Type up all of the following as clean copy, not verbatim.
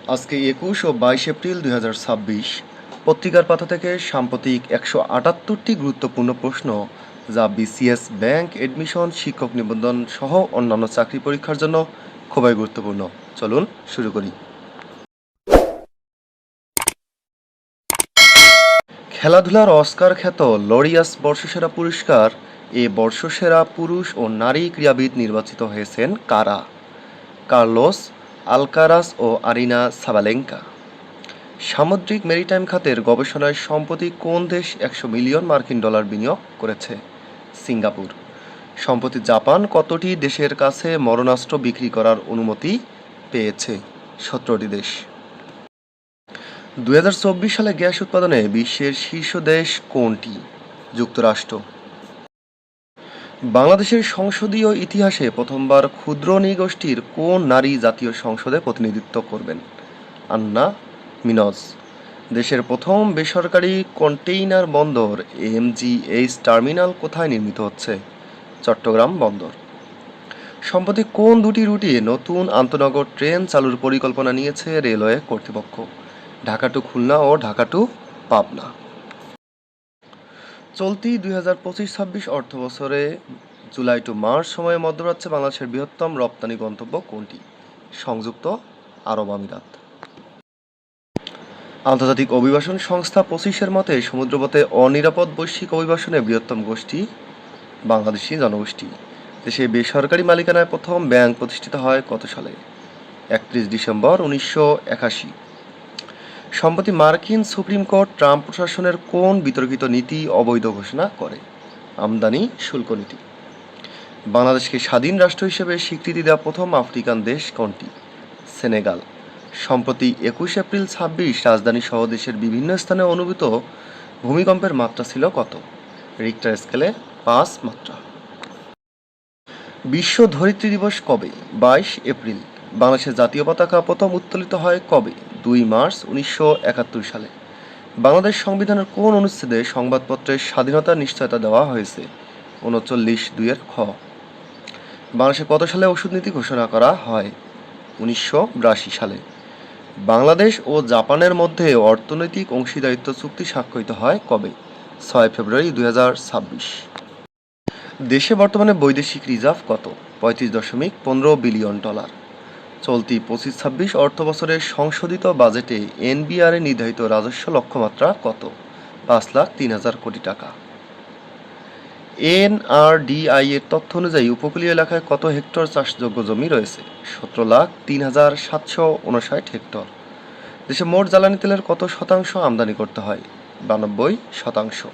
আজকে ২১ ও ২২ এপ্রিল ২০২৬ পত্রিকার পাতা থেকে সাম্প্রতিক ১৭৮টি গুরুত্বপূর্ণ প্রশ্ন যা বিসিএস, ব্যাংক, এডমিশন, শিক্ষক নিবন্ধন সহ অন্যান্য চাকরি পরীক্ষার জন্য খুবই গুরুত্বপূর্ণ। চলুন শুরু করি। খেলাধুলার অস্কার খ্যাত লরিয়াস বর্ষসেরা পুরস্কার এ বর্ষসেরা পুরুষ ও নারী ক্রীড়াবিদ নির্বাচিত হয়েছেন কারা? কার্লোস আলকারাস ও আরিনা সাবালেঙ্কা। সামুদ্রিক মেরিটাইম খাতের গবেষণায় সম্প্রতি কোন দেশ ১০০ মিলিয়ন মার্কিন ডলার বিনিয়োগ করেছে? সিঙ্গাপুর। সম্প্রতি জাপান কতটি দেশের কাছে মরণাস্ত্র বিক্রি করার অনুমতি পেয়েছে? ১৭টি দেশ। ২০২৪ সালে গ্যাস উৎপাদনে বিশ্বের শীর্ষ দেশ কোনটি? যুক্তরাষ্ট্র। বাংলাদেশের সংসদীয় ইতিহাসে প্রথমবার ক্ষুদ্র নৃগোষ্ঠীর কোন নারী জাতীয় সংসদে প্রতিনিধিত্ব করবেন? আন্না মিনজ। দেশের প্রথম বেসরকারি কন্টেইনার বন্দর এমজিএইচ টার্মিনাল কোথায় নির্মিত হচ্ছে? চট্টগ্রাম বন্দর। সম্প্রতি কোন দুটি রুটে নতুন আন্তনগর ট্রেন চালুর পরিকল্পনা নিয়েছে রেলওয়ে কর্তৃপক্ষ? ঢাকা টু খুলনা ও ঢাকা টু পাবনা। চলতি ২০২৫-২৬ অর্থবছরে জুলাই টু মার্চ সময়ে মধ্যপ্রাচ্যে বাংলাদেশের বৃহত্তম রপ্তানি গন্তব্য কোনটি? সংযুক্ত আরব আমিরাত। আন্তর্জাতিক অভিবাসন সংস্থা ২৫-এর মতে সমুদ্রপথে অনিরাপদ বৈশ্বিক অভিবাসনে বৃহত্তম গোষ্ঠী বাংলাদেশি জনগোষ্ঠী। দেশে বেসরকারি মালিকানায় প্রথম ব্যাংক প্রতিষ্ঠিত হয় কত সালে? ৩১ ডিসেম্বর ১৯৮১। সম্প্রতি মার্কিন সুপ্রিম কোর্ট ট্রাম্প প্রশাসনের কোন বিতর্কিত নীতি অবৈধ ঘোষণা করে? আমদানি শুল্ক নীতি। বাংলাদেশকে স্বাধীন রাষ্ট্র হিসেবে স্বীকৃতি দেওয়া প্রথম আফ্রিকান দেশ কোনটি? সেনেগাল। সম্প্রতি ২১ এপ্রিল ২৬ রাজধানী সহ দেশের বিভিন্ন স্থানে অনুভূত ভূমিকম্পের মাত্রা ছিল কত? রিক্টার স্কেলে ৫ মাত্রা। বিশ্ব ধরিত্রী দিবস কবে? ২২ এপ্রিল। বাংলাদেশের জাতীয় পতাকা প্রথম উত্তোলিত হয় কবে? ২ মার্চ ১৯৭১ সালে। বাংলাদেশ সংবিধানের কোন অনুচ্ছেদে সংবাদপত্রের স্বাধীনতার নিশ্চয়তা দেওয়া হয়েছে? ৩৯(২) খ। বাংলাদেশে কত সালে ওষুধ নীতি ঘোষণা করা হয়? ১৯৮২ সালে। বাংলাদেশ ও জাপানের মধ্যে অর্থনৈতিক অংশীদারিত্ব চুক্তি স্বাক্ষরিত হয় কবে? ৬ ফেব্রুয়ারি ২০২৬। দেশে বর্তমানে বৈদেশিক রিজার্ভ কত? ৩৫.১৫ বিলিয়ন ডলার। চলতি ২৫-২৬ অর্থবছরের সংশোধিত বাজেটে এনবিআর-এ নির্ধারিত রাজস্ব লক্ষ্যমাত্রা কত? ৫,০৩,০০০ কোটি টাকা। এনআরডিআই এর তথ্য অনুযায়ী উপকূলীয় এলাকায় কত হেক্টর চাষযোগ্য জমি রয়েছে? ১৭,০৩,৭৫৯ হেক্টর। দেশে মোট জ্বালানি তেলের কত শতাংশ আমদানি করতে হয়? ৯২%।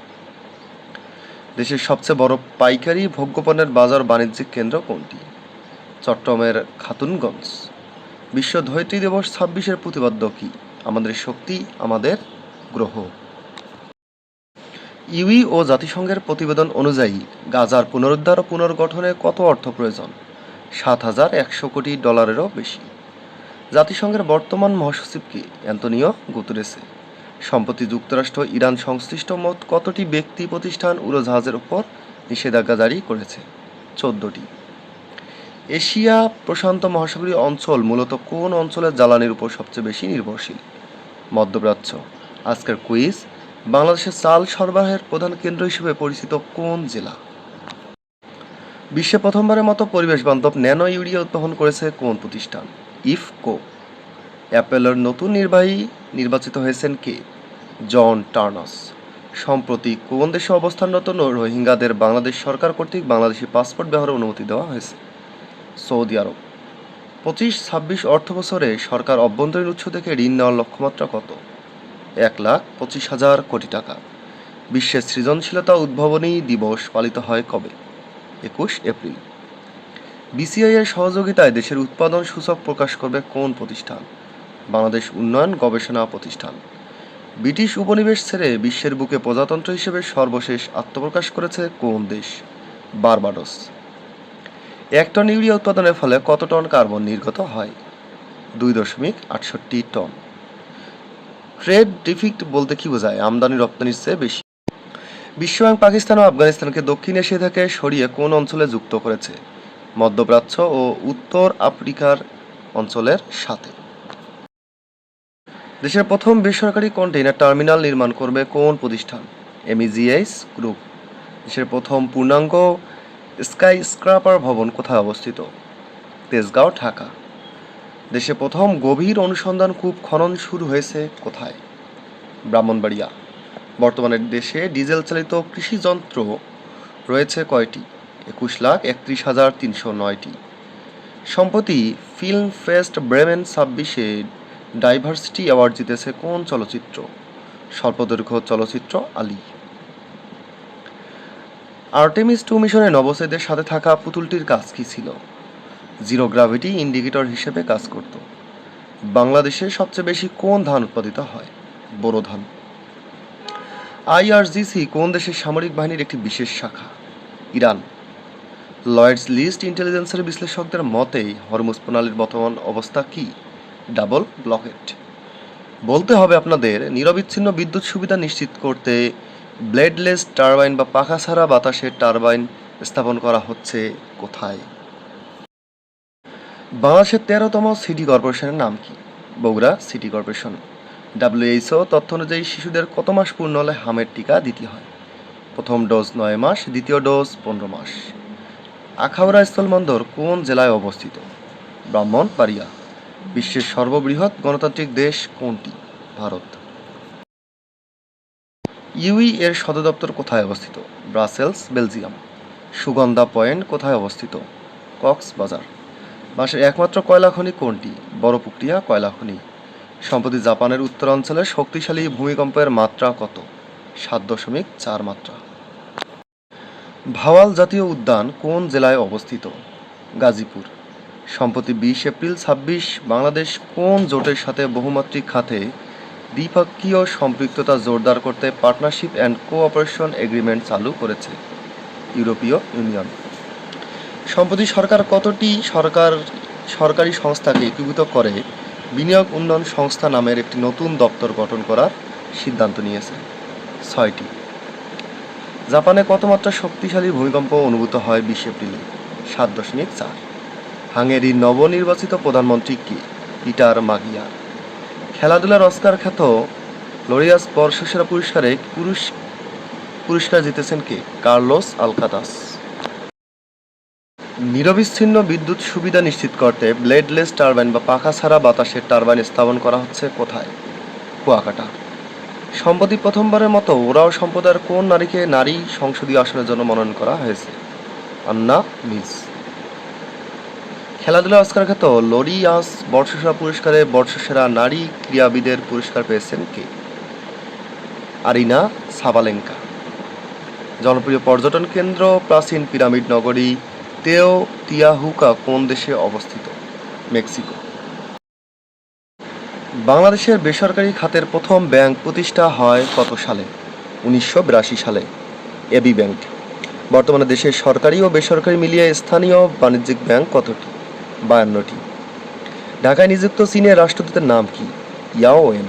দেশের সবচেয়ে বড় পাইকারি ভোগ্যপণ্যের বাজার বাণিজ্যিক কেন্দ্র কোনটি? চট্টগ্রামের খাতুনগঞ্জ। বিশ্ব ধরিত্রী দিবস ২৬-এর প্রতিপাদ্য কি? আমাদের শক্তি আমাদের গ্রহ। ইউই ও জাতিসংঘের প্রতিবেদন অনুযায়ী গাজার পুনরুদ্ধার ও পুনর্গঠনে কত অর্থ প্রয়োজন? ৭,১০০ কোটি ডলারেরও বেশি। জাতিসংঘের বর্তমান মহাসচিব কে? Antonio Guterres. সম্প্রতি যুক্তরাষ্ট্র ইরান সংশ্লিষ্ট মোট কতটি ব্যক্তি প্রতিষ্ঠান উড়োজাহাজের উপর নিষেধাজ্ঞা জারি করেছে? ১৪টি। এশিয়া প্রশান্ত মহাসাগরীয় অঞ্চল মূলত কোন অঞ্চলের জ্বালানির উপর সবচেয়ে বেশি নির্ভরশীল? মধ্যপ্রাচ্য। আজকের কুইজ, বাংলাদেশের চাল সরবরাহের প্রধান কেন্দ্র হিসেবে পরিচিত কোন জেলা? বিশ্বে প্রথমবারের মতো পরিবেশ বান্ধব ন্যানো ইউরিয়া উদ্ভাবন করেছে কোন প্রতিষ্ঠান? ইফকো। অ্যাপেলের নতুন নির্বাহী নির্বাচিত হয়েছেন কে? জন টার্নাস। সম্প্রতি কোন দেশে অবস্থানরত রোহিঙ্গাদের বাংলাদেশ সরকার কর্তৃক বাংলাদেশি পাসপোর্ট ব্যবহারের অনুমতি দেওয়া হয়েছে? সৌদি আরব। ২৫-২৬ অর্থবছরে সরকার অভ্যন্তরীণ উৎস থেকে ঋণ নেওয়ার লক্ষ্যমাত্রা কত? ১,২৫,০০০ কোটি টাকা। বিশ্বের সৃজনশীলতা উদ্ভাবনী দিবস পালিত হয় কবে? ২১ এপ্রিল। বিসিআই এর সহযোগিতায় দেশের উৎপাদন সূচক প্রকাশ করবে কোন প্রতিষ্ঠান? বাংলাদেশ উন্নয়ন গবেষণা প্রতিষ্ঠান। ব্রিটিশ উপনিবেশ ছেড়ে বিশ্বের বুকে প্রজাতন্ত্র হিসেবে সর্বশেষ আত্মপ্রকাশ করেছে কোন দেশ? বার্বাডোস। ১ টন ইউরিয়া উৎপাদনের ফলে কত টন কার্বন নির্গত হয়? ২.৬৮ টন। ট্রেড ডিফিক্ট বলতে কি বোঝায়? আমদানি রপ্তানির চেয়ে বেশি। বিশ্বব্যাংক পাকিস্তান ও আফগানিস্তানকে দক্ষিণ এশিয়া থেকে সরিয়ে কোন অঞ্চলে যুক্ত করেছে? মধ্যপ্রাচ্য ও উত্তর আফ্রিকার অঞ্চলের সাথে। দেশের প্রথম বেসরকারি কন্টেইনার টার্মিনাল নির্মাণ করবে কোন প্রতিষ্ঠান? এমইজিএস গ্রুপ। দেশের প্রথম পূর্ণাঙ্গ স্কাই স্ক্রাপার ভবন কোথায় অবস্থিত? তেজগাঁও, ঢাকা। দেশে প্রথম গভীর অনুসন্ধান কূপ খনন শুরু হয়েছে কোথায়? ব্রাহ্মণবাড়িয়া। বর্তমানে দেশে ডিজেল চালিত কৃষি যন্ত্র রয়েছে কয়টি? 21,31,309টি। সম্প্রতি ফিল্ম ফেস্ট ব্রেমেন 26-এ ডাইভার্সিটি অ্যাওয়ার্ড জিতেছে কোন চলচ্চিত্র? স্বল্পদৈর্ঘ্য চলচ্চিত্র আলী। আর্টেমিস 2 মিশনে নভোচারীদের সাথে থাকা পুতুলটির কাজ কী ছিল? জিরো গ্র্যাভিটি ইন্ডিকেটর হিসেবে কাজ করত। বাংলাদেশে সবচেয়ে বেশি কোন ধান উৎপাদিত হয়? বোরো ধান। আইআরজিসি কোন দেশের সামরিক বাহিনীর একটি বিশেষ শাখা? ইরান। লয়েডস লিস্ট ইন্টেলিজেন্সের বিশ্লেষকদের মতে হরমুজ প্রণালীর বর্তমান অবস্থা কি? Double blockade. বলতে হবে আপনাদের, নিরবিচ্ছিন্ন বিদ্যুৎ সুবিধা নিশ্চিত করতে ব্লেডলেস টারবাইন বা পাখা ছাড়া বাতাসের টারবাইন স্থাপন করা হচ্ছে কোথায়? বাংলাদেশের 13তম সিটি কর্পোরেশনের নাম কি? Bogura city corporation. WHO তথ্য অনুযায়ী শিশুদের কত মাস পূর্ণ হলে হামের টিকা দিতে হয়? প্রথম ডোজ 9 মাস, দ্বিতীয় ডোজ 15 মাস। আখাউড়া স্থলবন্দর কোন জেলায় অবস্থিত? ব্রাহ্মণবাড়িয়া। বিশ্বের সর্ববৃহৎ গণতান্ত্রিক দেশ কোনটি? ভারত। ইউই এর সদর দপ্তর কোথায় অবস্থিত? Brussels, Belgium. সুগন্ধা পয়েন্ট কোথায় অবস্থিত? কক্সবাজার। বাংলাদেশের একমাত্র কয়লা খনি কোনটি? বড়পুকুরিয়া কয়লা খনি। সম্প্রতি জাপানের উত্তরাঞ্চলে শক্তিশালী ভূমিকম্পের মাত্রা কত? 7.4 মাত্রা। ভাওয়াল জাতীয় উদ্যান কোন জেলায় অবস্থিত? গাজীপুর। সম্প্রতি 20 এপ্রিল 26 বাংলাদেশ কোন জোটের সাথে বহুমাত্রিক খাতে দ্বিপক্ষীয় সম্পৃক্ততা জোরদার করতে পার্টনারশিপ অ্যান্ড কোঅপারেশন এগ্রিমেন্ট চালু করেছে? ইউরোপীয় ইউনিয়ন। সম্প্রতি সরকার কতটি সরকারি সংস্থাকে একীভূত করে বিনিয়োগ উন্নয়ন সংস্থা নামের একটি নতুন দপ্তর গঠন করার সিদ্ধান্ত নিয়েছে? 6টি। জাপানে কত মাত্রা শক্তিশালী ভূমিকম্প অনুভূত হয় 20 এপ্রিলে? 7.4। হাঙ্গেরির নবনির্বাচিত প্রধানমন্ত্রী কে? পিটার মাগিয়ার। খেলাধুলার অস্কার খ্যাত লোরিয়াস বর্ষসেরা পুরস্কারে পুরস্কার জিতেছেন কে? Carlos Alcaraz. নিরবিচ্ছিন্ন বিদ্যুৎ সুবিধা নিশ্চিত করতে ব্লেডলেস টারবাইন বা পাখা ছাড়া বাতাসের টারবাইন স্থাপন করা হচ্ছে কোথায়? কুয়াকাটা। সম্প্রতি প্রথমবারের মতো ওরাও সম্প্রদায়ের কোন নারীকে নারী সংসদীয় আসনের জন্য মনোনয়ন করা হয়েছে? আন্না মিজ। খেলাধুলা অস্কার খ্যাত লোরিয়াস বর্ষসেরা পুরস্কারে বর্ষসেরা নারী ক্রীড়াবিদের পুরস্কার পেয়েছেন কে? আরিনা সাবালেঙ্কা। জনপ্রিয় পর্যটন কেন্দ্র প্রাচীন পিরামিড নগরী তেওতিয়াহুকা কোন দেশে অবস্থিত? মেক্সিকো। বাংলাদেশের বেসরকারি খাতের প্রথম ব্যাংক প্রতিষ্ঠা হয় কত সালে? 1982 সালে। AB bank. বর্তমানে দেশের সরকারি ও বেসরকারি মিলিয়ে স্থানীয় বাণিজ্যিক ব্যাংক কতটি? 52টি। ঢাকায় নিযুক্ত চীনের রাষ্ট্রদূতের নাম কি? ইয়াও ওয়েন।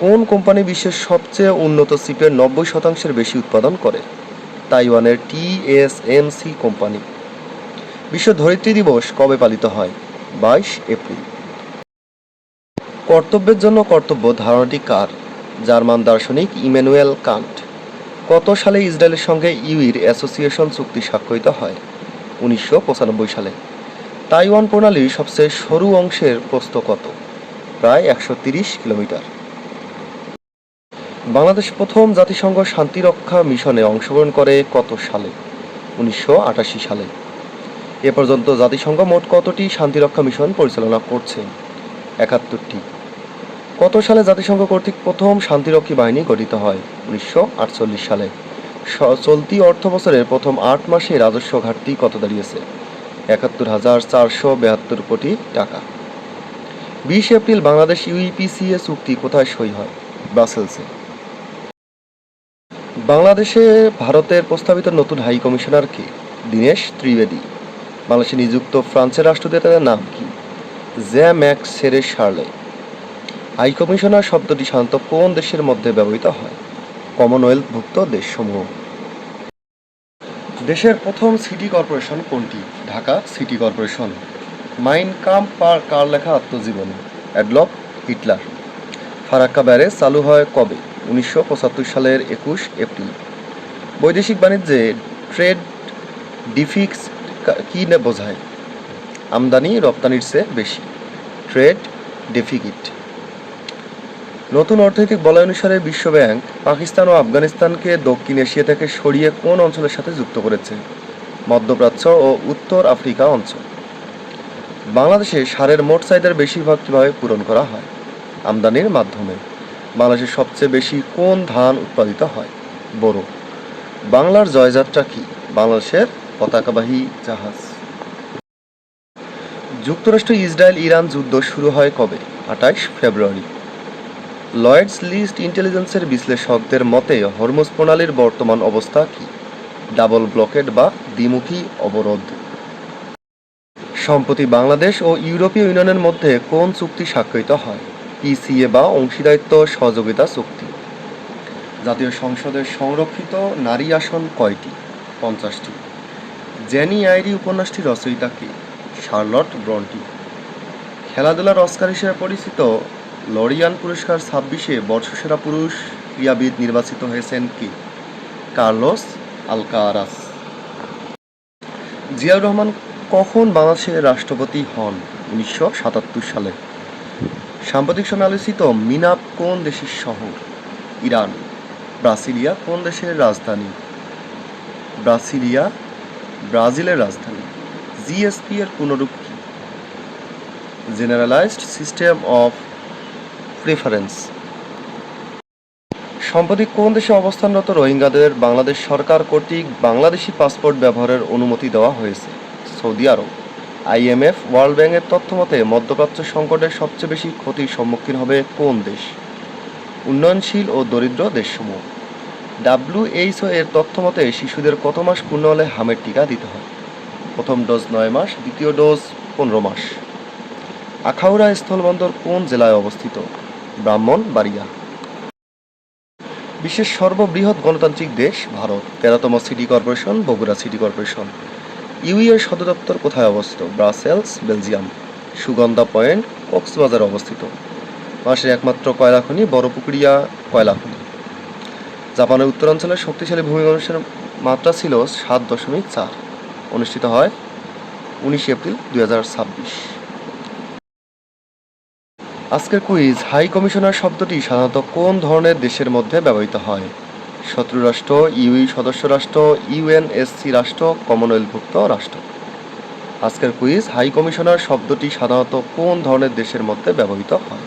কোন কোম্পানি বিশ্বের সবচেয়ে উন্নত চিপের 90% বেশি উৎপাদন করে? তাইওয়ানের TSMC কোম্পানি। বিশ্ব ধরিত্রী দিবস কবে পালিত হয়? 22 এপ্রিল। কর্তব্যের জন্য কর্তব্য ধারণাটি কার? জার্মান দার্শনিক ইম্যানুয়েল কান্ট। কত সালে ইসরায়েলের সঙ্গে ইউইর অ্যাসোসিয়েশন চুক্তি স্বাক্ষরিত হয়? 1995 সালে। তাইওয়ান প্রণালীর সবচেয়ে সরু অংশের প্রস্থ কত? প্রায় 130 কিলোমিটার। বাংলাদেশ প্রথম জাতিসংঘ শান্তিরক্ষা মিশনে অংশগ্রহণ করে কত সালে? 1988 সালে। এ পর্যন্ত জাতিসংঘ মোট কতটি শান্তিরক্ষা মিশন পরিচালনা করছে? 71টি। কত সালে জাতিসংঘ কর্তৃক প্রথম শান্তিরক্ষী বাহিনী গঠিত হয়? 1948 সালে। চলতি অর্থ বছরের প্রথম 8 মাসে রাজস্ব ঘাটতি কত দাঁড়িয়েছে? 71,472 কোটি টাকা। 20 এপ্রিল বাংলাদেশ ইউপিসিএ চুক্তি কোথায় সই হয়? ব্রাসেলসে। বাংলাদেশে ভারতের প্রস্তাবিত নতুন হাই কমিশনার কে? দীনেশ ত্রিবেদী। বাংলাদেশে নিযুক্ত ফ্রান্সের রাষ্ট্রদূতের নাম কি? জ্যঁ-ম্যাক্স সেরে শার্লে। হাই কমিশনার শব্দটি সাধারণত কোন দেশের মধ্যে ব্যবহৃত হয়? কমনওয়েলথভুক্ত দেশসমূহ। দেশের প্রথম সিটি কর্পোরেশন কোনটি? Dhaka city corporation. মাইন কাম্প কার লেখা আত্মজীবনী? Adolf Hitler. ফারাক্কা ব্যারেজ চালু হয় কবে? 1975 সালের 21 এপ্রিল। বৈদেশিক বাণিজ্যে ট্রেড ডিফিক্স কী বোঝায়? আমদানি রপ্তানির চেয়ে বেশি, ট্রেড ডেফিকিট। নতুন অর্থনৈতিক বলয় অনুসারে বিশ্বব্যাংক পাকিস্তান ও আফগানিস্তানকে দক্ষিণ এশিয়া থেকে সরিয়ে কোন অঞ্চলের সাথে যুক্ত করেছে? মধ্যপ্রাচ্য ও উত্তর আফ্রিকা অঞ্চল। বাংলাদেশে সারের মোট চাহিদার বেশিরভাগ কীভাবে পূরণ করা হয়? আমদানির মাধ্যমে। বাংলাদেশে সবচেয়ে বেশি কোন ধান উৎপাদিত হয়? বোরো। বাংলার জয়যাত্রা কি? বাংলাদেশের পতাকাবাহী জাহাজ। যুক্তরাষ্ট্র ইসরায়েল ইরান যুদ্ধ শুরু হয় কবে? 28 ফেব্রুয়ারি। লয়েডস লিস্ট ইন্টেলিজেন্সের বিশ্লেষকদের মতে হরমুজ প্রণালীর বর্তমান অবস্থা কি? ডাবল ব্লকেড বা দ্বিমুখী অবরোধ। সম্প্রতি বাংলাদেশ ও ইউরোপীয় ইউনিয়নের মধ্যে কোন চুক্তি স্বাক্ষরিত হয়? পিসিএ বা অংশীদারিত্ব সহযোগিতা চুক্তি। জাতীয় সংসদের সংরক্ষিত নারী আসন কয়টি? 50টি। জেনি আইরি উপন্যাসটির রচয়িতা কে? Charlotte Bronte. খেলাধুলার অস্কার হিসেবে পরিচিত লরিয়ান পুরস্কার 26-এ বর্ষসেরা পুরুষ ক্রীড়াবিদ নির্বাচিত হয়েছেন কে? Carlos Alcaraz. জিয়াউর রহমান কখন বাংলাদেশের রাষ্ট্রপতি হন? 1977 সালে। সাম্প্রতিক সময়ে আলোচিত মিনাপ কোন দেশের শহর? ইরান। ব্রাসিলিয়া কোন দেশের রাজধানী? ব্রাজিলের রাজধানী। জিএসপি এর পুনরূপ কি? Generalised system of preference. সম্প্রতি কোন দেশে অবস্থানরত রোহিঙ্গাদের বাংলাদেশ সরকার কর্তৃক বাংলাদেশি পাসপোর্ট ব্যবহারের অনুমতি দেওয়া হয়েছে? সৌদি আরব। আইএমএফ ওয়ার্ল্ড ব্যাংকের তথ্য মতে মধ্যপ্রাচ্য সংকটের সবচেয়ে বেশি ক্ষতির সম্মুখীন হবে কোন দেশ? উন্নয়নশীল ও দরিদ্র দেশসমূহ। WHO এর তথ্য মতে শিশুদের কত মাস পূর্ণ হলে হামের টিকা দিতে হয়? প্রথম ডোজ 9 মাস, দ্বিতীয় ডোজ 15 মাস। আখাউড়া স্থলবন্দর কোন জেলায় অবস্থিত? ব্রাহ্মণবাড়িয়া। বিশ্বের সর্ববৃহৎ গণতান্ত্রিক দেশ ভারত। 13তম city corporation Bogura city corporation. এর সদর দপ্তর কোথায় অবস্থিত? Brussels, Belgium. সুগন্ধা পয়েন্ট কক্সবাজারে অবস্থিত। বাংলাদেশের একমাত্র কয়লা খনি বড়পুকুরিয়া কয়লা খনি। জাপানের উত্তরাঞ্চলের শক্তিশালী ভূমিকম্পের মাত্রা ছিল 7.4। অনুষ্ঠিত হয় 19 এপ্রিল 2026। আজকের কুইজ, হাই কমিশনার শব্দটি সাধারণত কোন ধরনের দেশের মধ্যে ব্যবহৃত হয়? শত্রু রাষ্ট্র, সদস্য রাষ্ট্র, ইউএনএসসি রাষ্ট্র, কমনওয়েলথভুক্ত রাষ্ট্র। আজকের কুইজ, হাই কমিশনার শব্দটি সাধারণত কোন ধরনের দেশের মধ্যে ব্যবহৃত হয়?